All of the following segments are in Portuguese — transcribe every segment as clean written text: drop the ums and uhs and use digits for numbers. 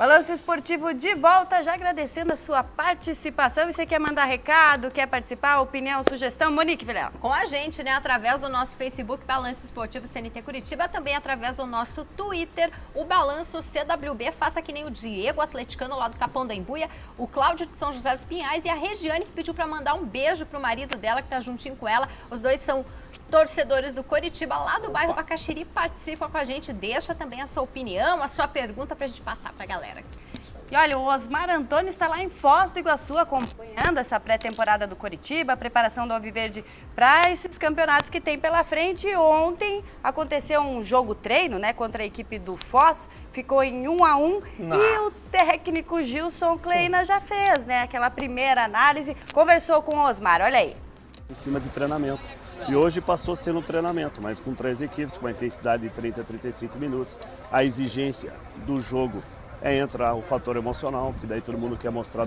Balanço Esportivo de volta, já agradecendo a sua participação. E você quer mandar recado, quer participar, opinião, sugestão? Monique Vilela. Com a gente, né? Através do nosso Facebook, Balanço Esportivo CNT Curitiba, também através do nosso Twitter, o Balanço CWB. Faça que nem o Diego, atleticano lá do Capão da Embuia, o Cláudio de São José dos Pinhais e a Regiane, que pediu para mandar um beijo pro marido dela, que tá juntinho com ela. Os dois são torcedores do Coritiba, lá do bairro Bacaxiri. Participa com a gente, deixa também a sua opinião, a sua pergunta pra gente passar pra galera. E olha, o Osmar Antônio está lá em Foz do Iguaçu acompanhando essa pré-temporada do Coritiba, a preparação do Alviverde para esses campeonatos que tem pela frente. E ontem aconteceu um jogo-treino, né, contra a equipe do Foz, ficou em 1-1 e o técnico Gilson Kleina já fez, né, aquela primeira análise, conversou com o Osmar, olha aí. Em cima de treinamento. E hoje passou a ser no treinamento, mas com 3 equipes, com a intensidade de 30 a 35 minutos. A exigência do jogo entra o fator emocional, porque daí todo mundo quer mostrar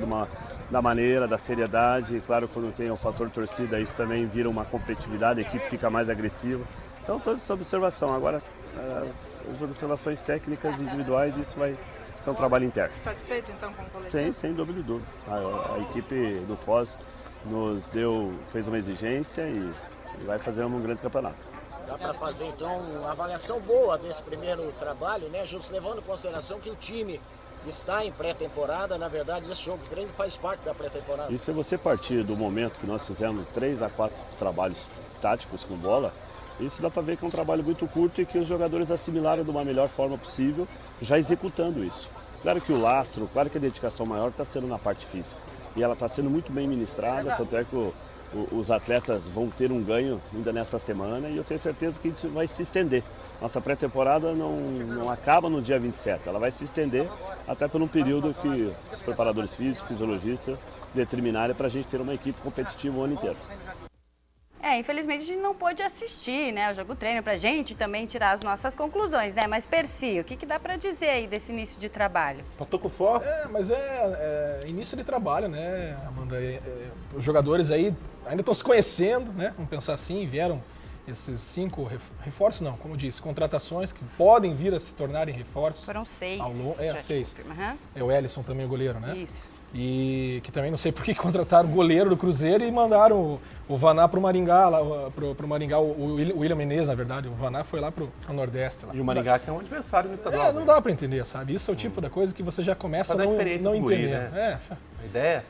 da maneira, da seriedade. E claro, quando tem o fator torcida, isso também vira uma competitividade, a equipe fica mais agressiva. Então, toda essa observação. Agora, as observações técnicas individuais, isso vai ser um trabalho interno. Satisfeito, então, com o coletivo? Sim, sem dúvida. A equipe do Foz fez uma exigência e vai fazer um grande campeonato. Dá para fazer então uma avaliação boa desse primeiro trabalho, né, Gilson, levando em consideração que o time está em pré-temporada, na verdade esse jogo grande faz parte da pré-temporada. E se você partir do momento que nós fizemos 3 a 4 trabalhos táticos com bola, isso dá para ver que é um trabalho muito curto e que os jogadores assimilaram de uma melhor forma possível, já executando isso. Claro que o lastro, claro que a dedicação maior está sendo na parte física. E ela está sendo muito bem ministrada, tanto é que os atletas vão ter um ganho ainda nessa semana e eu tenho certeza que isso vai se estender. Nossa pré-temporada não acaba no dia 27, ela vai se estender até por um período que os preparadores físicos, fisiologistas determinarem para a gente ter uma equipe competitiva o ano inteiro. Infelizmente a gente não pôde assistir, né, o jogo treino pra gente também tirar as nossas conclusões, né? Mas Percy, o que dá pra dizer aí desse início de trabalho? Tô com foco. Mas é início de trabalho, né, Amanda? Os jogadores aí ainda estão se conhecendo, né? Vamos pensar assim, vieram esses 5 reforços, não, como disse, contratações que podem vir a se tornarem reforços. Foram 6. 6. É o Ellison também, o goleiro, né? Isso. E que também não sei por que contrataram o goleiro do Cruzeiro e mandaram o Vaná pro Maringá, lá, pro Maringá, o William Menezes, na verdade. O Vaná foi lá pro Nordeste. Lá. E o Maringá que é um adversário no estadual. Não dá pra entender, sabe? Isso é o tipo da coisa que você já começa a não entender. Né? A ideia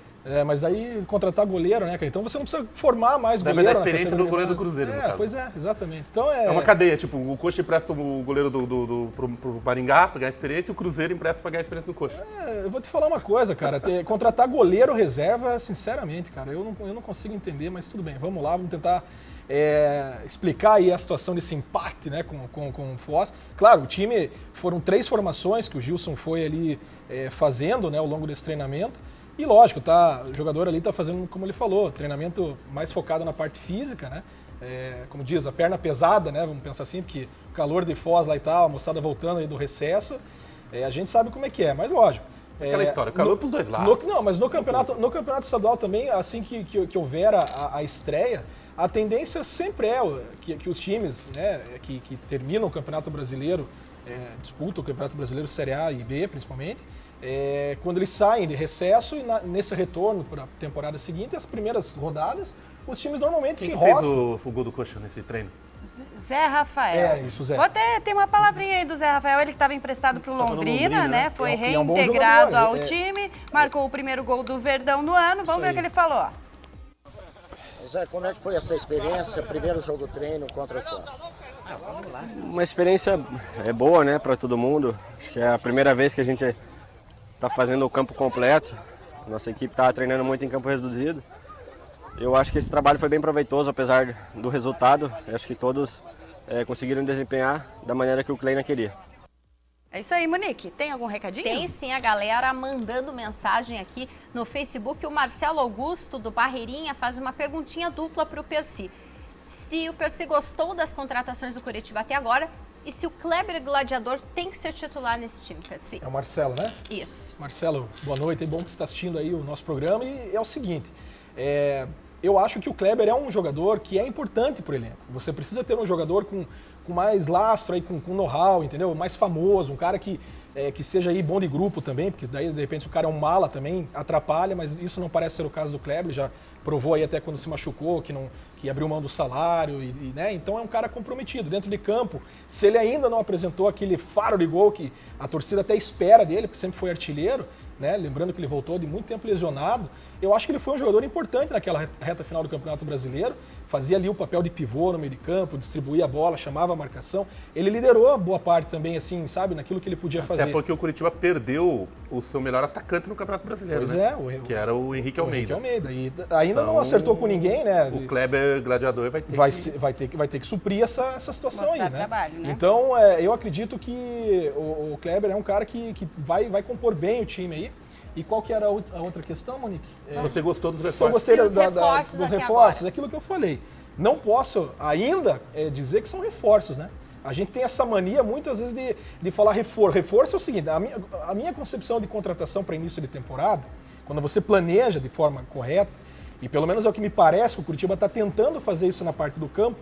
mas aí contratar goleiro, né, cara? Então você não precisa formar mais goleiro. Deve dar experiência do goleiro do Cruzeiro, no caso. Pois é, exatamente. Então é uma cadeia, tipo, o Coxa empresta o goleiro pro Maringá pra ganhar experiência e o Cruzeiro empresta pra ganhar experiência no Coxa. Eu vou te falar uma coisa, cara. Contratar goleiro reserva, sinceramente, cara, eu não consigo entender, mas tudo bem. Vamos lá, vamos tentar explicar aí a situação desse empate, né, com o Foz. Claro, o time, foram 3 formações que o Gilson foi ali fazendo, né, ao longo desse treinamento. E lógico, o jogador ali está fazendo, como ele falou, treinamento mais focado na parte física, né? Como diz, a perna pesada, né? Vamos pensar assim, porque o calor de Foz lá e tal, a moçada voltando aí do recesso, a gente sabe como é que é, mas lógico. Aquela história, calor para os dois lados. Mas no campeonato estadual também, assim que houver a estreia, a tendência sempre é que os times, né, que terminam o Campeonato Brasileiro, disputam o Campeonato Brasileiro Série A e B, principalmente, quando eles saem de recesso e nesse retorno para a temporada seguinte, as primeiras rodadas, os times normalmente se enroscam. Quem fez o gol do Coxa nesse treino? Zé Rafael. Isso, Zé. Vou até ter uma palavrinha aí do Zé Rafael, ele que estava emprestado para o Londrina, né? Foi reintegrado ao time, marcou o primeiro gol do Verdão no ano. Vamos ver o que ele falou. Zé, como é que foi essa experiência, primeiro jogo treino contra o Foz? Uma experiência boa, né, para todo mundo. Acho que é a primeira vez que a gente está fazendo o campo completo. Nossa equipe está treinando muito em campo reduzido. Eu acho que esse trabalho foi bem proveitoso, apesar do resultado. Eu acho que todos conseguiram desempenhar da maneira que o Kleina queria. É isso aí, Monique. Tem algum recadinho? Tem sim, a galera mandando mensagem aqui no Facebook. O Marcelo Augusto, do Barreirinha, faz uma perguntinha dupla para o Percy. Se o Percy gostou das contratações do Coritiba até agora e se o Kleber Gladiador tem que ser titular nesse time, Percy. É o Marcelo, né? Isso. Marcelo, boa noite. É bom que você está assistindo aí o nosso programa. E é o seguinte, eu acho que o Kleber é um jogador que é importante para o elenco. Você precisa ter um jogador com mais lastro, aí, com know-how, entendeu? Mais famoso, um cara que que seja aí bom de grupo também, porque daí de repente o cara é um mala também, atrapalha, mas isso não parece ser o caso do Kleber, ele já provou aí até quando se machucou, que abriu mão do salário, né? Então é um cara comprometido. Dentro de campo, se ele ainda não apresentou aquele faro de gol que a torcida até espera dele, porque sempre foi artilheiro, né? Lembrando que ele voltou de muito tempo lesionado, eu acho que ele foi um jogador importante naquela reta final do Campeonato Brasileiro, fazia ali o papel de pivô no meio de campo, distribuía a bola, chamava a marcação. Ele liderou a boa parte também, assim, sabe, naquilo que ele podia fazer. Até porque o Curitiba perdeu o seu melhor atacante no Campeonato Brasileiro, Pois né? é, que era o Henrique Almeida. E ainda não acertou com ninguém, né? O Kleber Gladiador vai ter que suprir essa situação Mostrar aí, né? trabalho, né? Então, eu acredito que o Kleber é um cara que vai compor bem o time aí. E qual que era a outra questão, Monique? Você gostou dos Eu reforços? gostei E os reforços dos até reforços, agora? aquilo que eu falei. Não posso ainda dizer que são reforços, né? A gente tem essa mania muitas vezes de falar reforço. Reforço é o seguinte, a minha concepção de contratação para início de temporada, quando você planeja de forma correta, e pelo menos é o que me parece que o Curitiba está tentando fazer isso na parte do campo,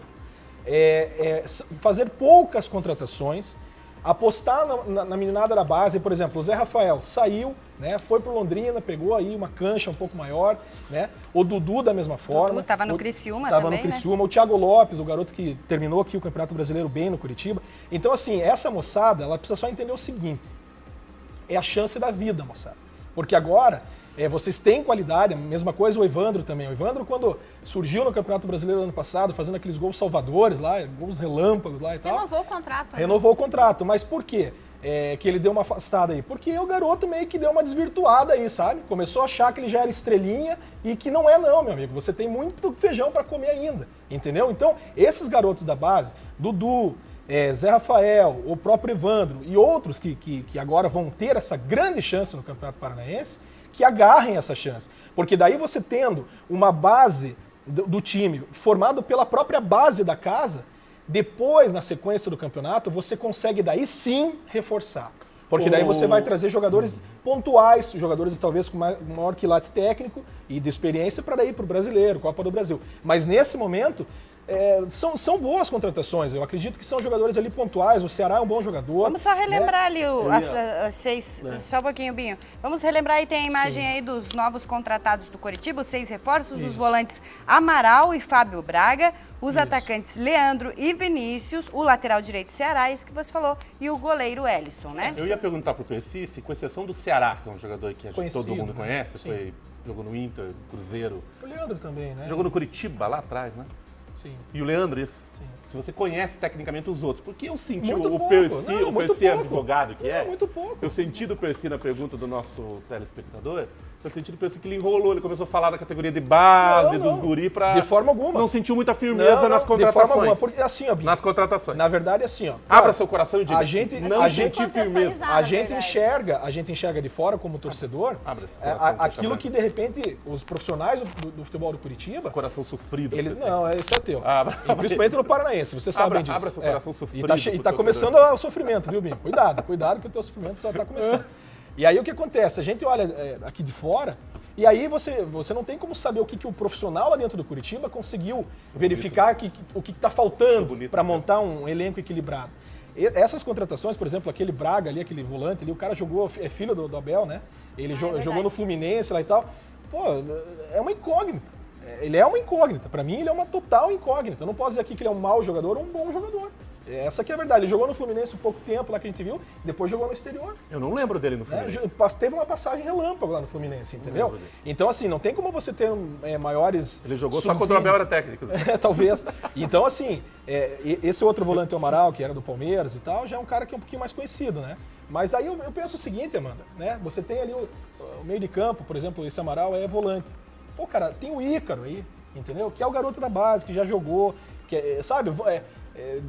fazer poucas contratações, apostar na meninada da base. Por exemplo, o Zé Rafael saiu, né, foi pro Londrina, pegou aí uma cancha um pouco maior, né? O Dudu da mesma forma. Dudu tava no Criciúma tava também, no Criciúma. O Thiago Lopes, o garoto que terminou aqui o Campeonato Brasileiro bem no Curitiba. Então, assim, essa moçada, ela precisa só entender o seguinte, é a chance da vida, moçada. Porque agora, vocês têm qualidade, a mesma coisa o Evandro também. O Evandro, quando surgiu no Campeonato Brasileiro ano passado, fazendo aqueles gols salvadores lá, gols relâmpagos lá e tal. Renovou o contrato. Né? Renovou o contrato, mas por quê? Que ele deu uma afastada aí? Porque o garoto meio que deu uma desvirtuada aí, sabe? Começou a achar que ele já era estrelinha e que não é não, meu amigo. Você tem muito feijão para comer ainda, entendeu? Então, esses garotos da base, Dudu, Zé Rafael, o próprio Evandro e outros que agora vão ter essa grande chance no Campeonato Paranaense, que agarrem essa chance. Porque daí você tendo uma base do time formado pela própria base da casa, depois, na sequência do campeonato, você consegue daí sim reforçar. Porque daí você vai trazer jogadores pontuais, jogadores talvez com maior quilate técnico e de experiência para daí para o brasileiro, Copa do Brasil. Mas nesse momento, são boas contratações. Eu acredito que são jogadores ali pontuais. O Ceará é um bom jogador. Vamos só relembrar né? ali as 6, só um pouquinho, Binho. Vamos relembrar aí, tem a imagem aí dos novos contratados do Coritiba, os 6 reforços, os volantes Amaral e Fábio Braga, os atacantes Leandro e Vinícius, o lateral direito Ceará, isso que você falou, e o goleiro Ellison, né? Eu ia perguntar pro Percy, se com exceção do Ceará, que é um jogador que todo mundo né? conhece, jogou no Inter, Cruzeiro. O Leandro também, né? Jogou no Curitiba, lá atrás, né? Sim. E o Leandro, isso? Sim. Se você conhece tecnicamente os outros, porque eu senti Muito o pouco. Percy, Não, o muito Percy é pouco. advogado que é. Muito pouco. Eu senti do Percy na pergunta do nosso telespectador, eu senti do Percy que ele enrolou, ele começou a falar da categoria de base, dos guri, pra... De forma alguma. Não sentiu muita firmeza nas contratações. De forma alguma. Porque, assim, ó, Binho, nas contratações. na verdade, assim, ó. Abra seu coração e diga, a gente senti firmeza. A gente enxerga de fora como torcedor Abra esse coração, aquilo que de repente os profissionais do futebol do Curitiba, coração sofrido. eles não, esse é teu. Abra. E principalmente no Paranaense, você sabe bem disso. Abra seu coração sofrido. E tá começando o sofrimento, viu, Binho? Cuidado que o teu sofrimento só tá começando. E aí o que acontece? A gente olha aqui de fora e aí você não tem como saber o que o profissional lá dentro do Curitiba conseguiu verificar o que está faltando para montar um elenco equilibrado. Essas contratações, por exemplo, aquele Braga ali, aquele volante ali, o cara jogou, é filho do Abel, né? Ele jogou no Fluminense lá e tal. Pô, é uma incógnita. Ele é uma incógnita. Para mim, ele é uma total incógnita. Eu não posso dizer aqui que ele é um mau jogador ou um bom jogador. Essa que é a verdade. Ele jogou no Fluminense um pouco tempo lá que a gente viu, depois jogou no exterior. Eu não lembro dele no Fluminense. Teve uma passagem relâmpago lá no Fluminense, entendeu? Então, assim, não tem como você ter maiores... Ele jogou só quando o Abel era técnico. Talvez. Então, assim, esse outro volante, o Amaral, que era do Palmeiras e tal, já é um cara que é um pouquinho mais conhecido, né? Mas aí eu penso o seguinte, Amanda, né? Você tem ali o meio de campo, por exemplo, esse Amaral é volante. Pô, cara, tem o Ícaro aí, entendeu? Que é o garoto da base, que já jogou, que sabe...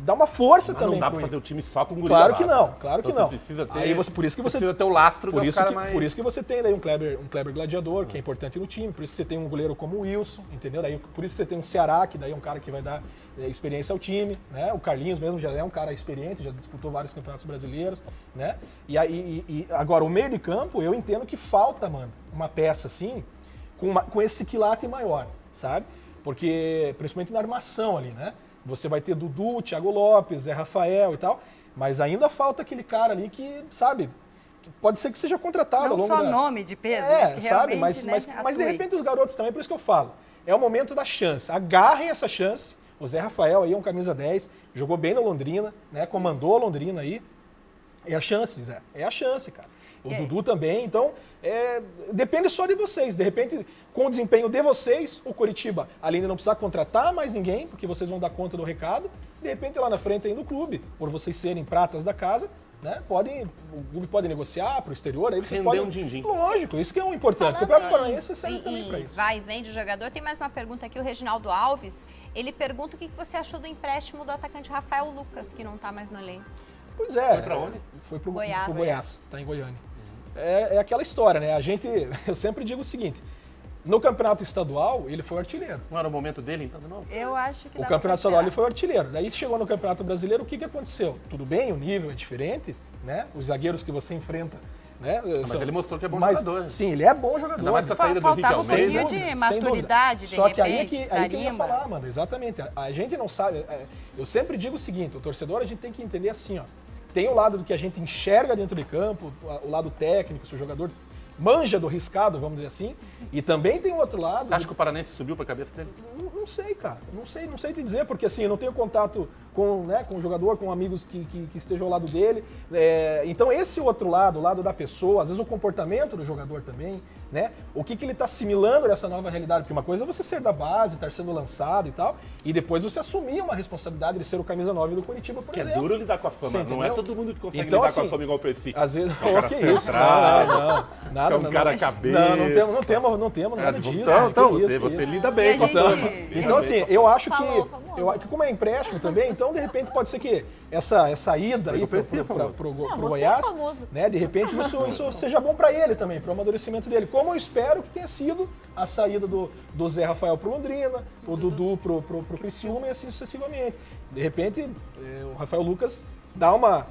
dá uma força mas também. Não dá pra fazer o time só com guri Claro da que base. não, claro que então não. Você precisa ter, aí por isso que você precisa ter o lastro dos caras mais... Por isso que você tem daí um Kleber gladiador, que é importante no time, por isso que você tem um goleiro como o Wilson, entendeu? Daí, por isso que você tem um Ceará, que daí é um cara que vai dar experiência ao time, né? O Carlinhos mesmo já é um cara experiente, já disputou vários campeonatos brasileiros, né? E agora, o meio de campo, eu entendo que falta, mano, uma peça assim, com esse quilate maior, sabe? Porque, principalmente na armação ali, né? Você vai ter Dudu, Thiago Lopes, Zé Rafael e tal, mas ainda falta aquele cara ali que, sabe, pode ser que seja contratado ao Não longo só da... nome de peso, mas que realmente, mas de repente os garotos também, por isso que eu falo, é o momento da chance. Agarrem essa chance. O Zé Rafael aí é um camisa 10, jogou bem no Londrina, né? Comandou a Londrina aí. É a chance, Zé. É a chance, cara. O Dudu também, então depende só de vocês. De repente, com o desempenho de vocês, o Coritiba, além de não precisar contratar mais ninguém, porque vocês vão dar conta do recado, de repente lá na frente aí no clube, por vocês serem pratas da casa, né? O clube pode negociar para o exterior, aí vocês podem... um din-din. Lógico, isso que é o importante. O Campeonato Paranaense serve também para isso. Vai e vem de jogador. Tem mais uma pergunta aqui, o Reginaldo Alves. Ele pergunta o que você achou do empréstimo do atacante Rafael Lucas, que não está mais no elenco. Pois é. Foi pra onde? Foi pro Goiás. Goiás, está em Goiânia. É aquela história, né? Eu sempre digo o seguinte, no campeonato estadual, ele foi artilheiro. Não era o momento dele, então, de novo? Eu acho que O dá campeonato pra estadual ele esperar. foi artilheiro. Daí chegou no campeonato brasileiro, o que aconteceu? Tudo bem, o nível é diferente, né? Os zagueiros que você enfrenta, né? Mas ele mostrou que é bom jogador. Sim, ele é bom jogador. Ainda mais com a saída do Henrique Faltava um Almeida. pouquinho Sem de dúvida, sem maturidade, de Só que repente, aí que eu ia tarimba. falar, mano, exatamente. A gente não sabe. Eu sempre digo o seguinte: o torcedor a gente tem que entender assim, ó. Tem o lado do que a gente enxerga dentro de campo, o lado técnico, se o jogador manja do riscado, vamos dizer assim, e também tem o outro lado. Você acha que o Paranense subiu pra cabeça dele? Não sei, cara. Não sei te dizer, porque assim, eu não tenho contato com o jogador, com amigos que estejam ao lado dele. Então esse outro lado, o lado da pessoa, às vezes o comportamento do jogador também, né? O que ele está assimilando dessa nova realidade? Porque uma coisa é você ser da base, estar sendo lançado e tal, e depois você assumir uma responsabilidade de ser o camisa 9 do Curitiba, por Que exemplo. é duro lidar com a fama. Você Não é entendeu? todo mundo que consegue Então, lidar com assim, a fama igual o Preci. Às vezes, É um cara que isso? centrado, Nada, é um cara cabeça. Não temos nada disso. Então, que você isso. lida bem E com a a fama. gente- Então, assim, eu acho Falou. que como é empréstimo também, então de repente pode ser que essa ida aí o Preci, famoso. pro você é Goiás, famoso. né, de repente isso seja bom para ele também, para o amadurecimento dele. Como eu espero que tenha sido a saída do Zé Rafael pro Londrina, o Dudu pro Criciúma e assim sucessivamente. De repente, o Rafael Lucas dá uma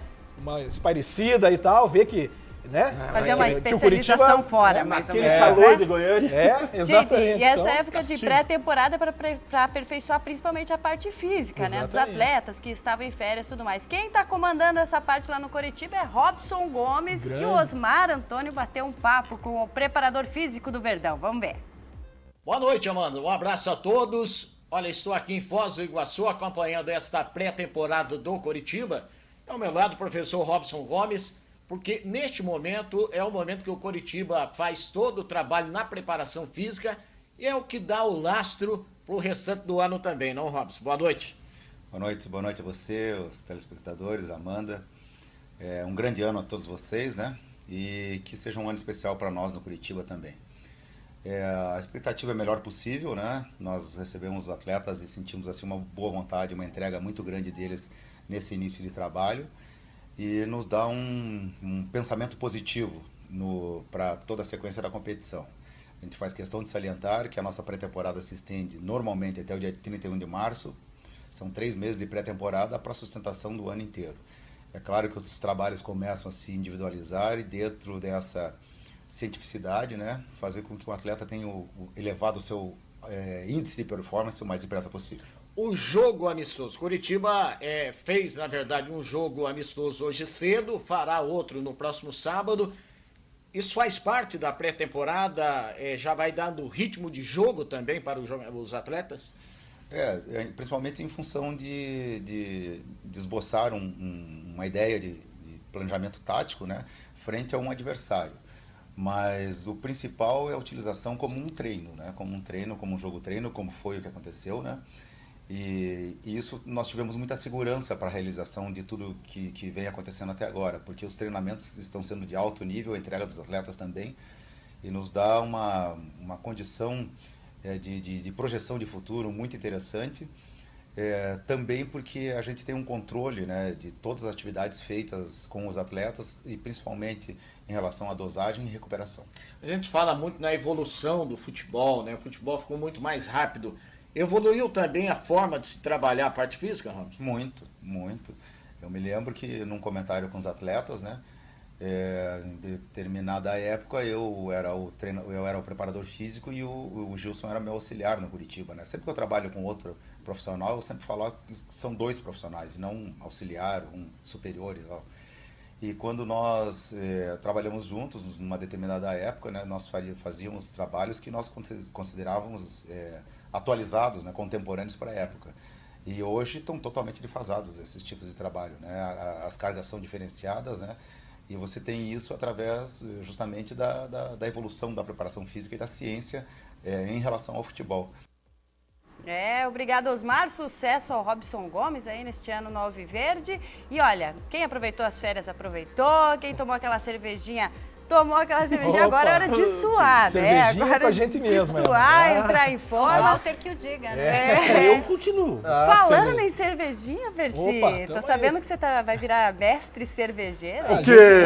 espairecida e tal, vê que, né? Fazer uma que o Curitiba- especialização fora, mais ou Aquele menos. calor né? de Goiânia. Exatamente. Gente, e essa Então, época de pré-temporada para aperfeiçoar principalmente a parte física, né? Dos Exatamente. atletas que estavam em férias e tudo mais. Quem está comandando essa parte lá no Coritiba é Robson Gomes Grande. e o Osmar Antônio bateu um papo com o preparador físico do Verdão. Vamos ver. Boa noite, Amanda. Um abraço a todos. Olha, estou aqui em Foz do Iguaçu acompanhando esta pré-temporada do Coritiba. Ao meu lado, o professor Robson Gomes, porque neste momento é o momento que o Coritiba faz todo o trabalho na preparação física e é o que dá o lastro para o restante do ano também, não, Robson? Boa noite. Boa noite a você, os telespectadores, Amanda. É um grande ano a todos vocês, né? E que seja um ano especial para nós no Curitiba também. A expectativa é a melhor possível, né? Nós recebemos os atletas e sentimos assim uma boa vontade, uma entrega muito grande deles nesse início de trabalho e nos dá um pensamento positivo para toda a sequência da competição. A gente faz questão de salientar que a nossa pré-temporada se estende normalmente até o dia 31 de março. São 3 meses de pré-temporada para a sustentação do ano inteiro. É claro que os trabalhos começam a se individualizar e dentro dessa cientificidade, né, fazer com que o atleta tenha elevado o seu índice de performance o mais depressa possível. O jogo amistoso. Curitiba fez, na verdade, um jogo amistoso hoje cedo, fará outro no próximo sábado. Isso faz parte da pré-temporada? Já vai dando ritmo de jogo também para os atletas? Principalmente em função de esboçar uma ideia de planejamento tático, né, frente a um adversário. Mas o principal é a utilização como um treino, né, como um jogo-treino, como foi o que aconteceu, né? E isso nós tivemos muita segurança para a realização de tudo que vem acontecendo até agora, porque os treinamentos estão sendo de alto nível, a entrega dos atletas também, e nos dá uma condição de projeção de futuro muito interessante, também porque a gente tem um controle, né, de todas as atividades feitas com os atletas e principalmente em relação à dosagem e recuperação. A gente fala muito na evolução do futebol, né? O futebol ficou muito mais rápido. Evoluiu também a forma de se trabalhar a parte física, Ramos? Muito, muito. Eu me lembro que num comentário com os atletas, né, em determinada época eu era o preparador físico e o Gilson era meu auxiliar no Curitiba, né? Sempre que eu trabalho com outro profissional, eu sempre falo que são 2 profissionais, e não um auxiliar, um superior e tal. E quando nós trabalhamos juntos, numa determinada época, né, nós fazíamos trabalhos que nós considerávamos atualizados, né, contemporâneos para a época. E hoje estão totalmente defasados esses tipos de trabalho, né? As cargas são diferenciadas, né? E você tem isso através justamente da evolução da preparação física e da ciência em relação ao futebol. Obrigado, Osmar. Sucesso ao Robson Gomes aí neste ano no Alviverde. E olha, quem aproveitou as férias, aproveitou. Quem tomou aquela cervejinha, tomou aquela cervejinha. Agora é hora de suar, né? Agora com a gente de mesmo, suar, né? entrar em O forma. Walter que o diga, né? Eu continuo. Falando em cervejinha, Percy, Opa, tô tamo sabendo que você vai virar mestre cervejeiro. O quê?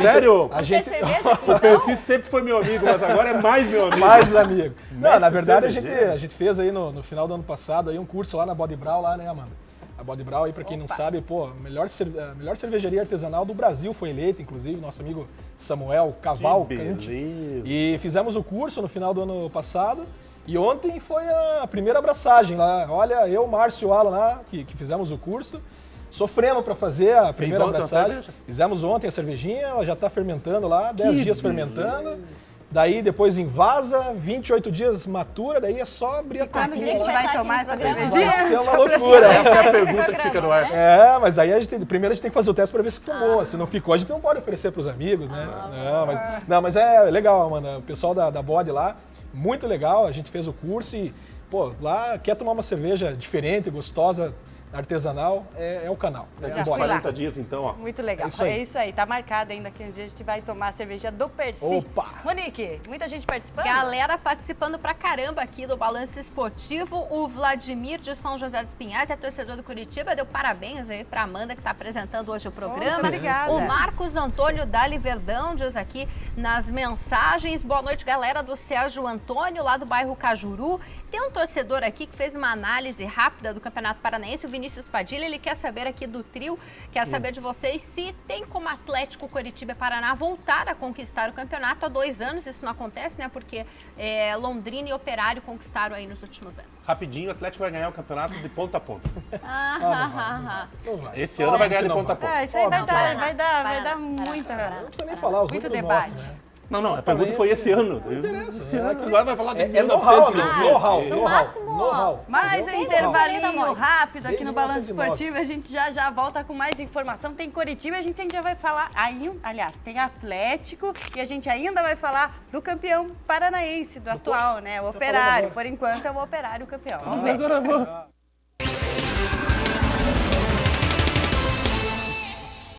Sério? A gente... cerveja aqui, O então? Percy sempre foi meu amigo, mas agora é mais meu amigo. Mais amigo. Não, na verdade, cervejeiro. a gente fez aí no final do ano passado aí um curso lá na Body Brau, lá, né, Amanda? A Body Brau aí, pra quem não sabe, pô, a melhor cervejaria artesanal do Brasil foi eleita, inclusive, nosso amigo Samuel Cavalcante. E fizemos o curso no final do ano passado. E ontem foi a primeira abraçagem lá. Olha, eu, Márcio e o Alan lá, que fizemos o curso. Sofremos para fazer a primeira ontem a abraçagem. cerveja? Fizemos ontem a cervejinha, ela já está fermentando lá, 10 dias fermentando. Daí depois invasa, 28 dias matura, daí é só abrir a E quando que a tampinha gente lá. vai tomar essa programa? cervejinha? Vai ser uma Só pra loucura. Essa é a pergunta que fica no ar. Mas daí primeiro a gente tem que fazer o teste para ver se ficou. Se não ficou, a gente não pode oferecer para os amigos, né? Mas é legal, mano. O pessoal da Body lá, muito legal. A gente fez o curso e, pô, lá quer tomar uma cerveja diferente, gostosa, artesanal, é o canal. Daqui uns fui lá. 40 dias, então, ó. Muito legal. É isso aí. Tá marcado ainda que a gente vai tomar a cerveja do Percy. Opa! Monique, muita gente participando? Galera participando pra caramba aqui do Balanço Esportivo. O Vladimir de São José dos Pinhais, é torcedor do Curitiba, deu parabéns aí pra Amanda que tá apresentando hoje o programa. Muito obrigada. O Marcos Antônio Dali Verdão diz aqui nas mensagens. Boa noite, galera do Sérgio Antônio, lá do bairro Cajuru. Tem um torcedor aqui que fez uma análise rápida do Campeonato Paranaense, o Vinícius Padilha. Ele quer saber aqui do trio, quer saber de vocês se tem como Atlético, Curitiba e Paraná voltar a conquistar o campeonato há 2 anos. Isso não acontece, né? Porque Londrina e Operário conquistaram aí nos últimos anos. Rapidinho, o Atlético vai ganhar o campeonato de ponta a ponta. Não vai. Esse ano vai ganhar de não ponta a vai. ponta. Isso aí vai dar Paraná. muita... Não precisa nem falar, os Muito números debate. mostram, né? Não, a pergunta foi esse ano. Esse ano. Agora vai falar de É know-how, né? 1990. No máximo, Know-how. Mais um Tem intervalinho know-how. rápido aqui Desde no Balanço 1909. Esportivo. A gente já volta com mais informação. Tem Curitiba, a gente já vai falar aliás, tem Atlético e a gente ainda vai falar do campeão paranaense, do atual, né? O Operário. Por enquanto é o Operário campeão. Vamos ver. Agora eu vou.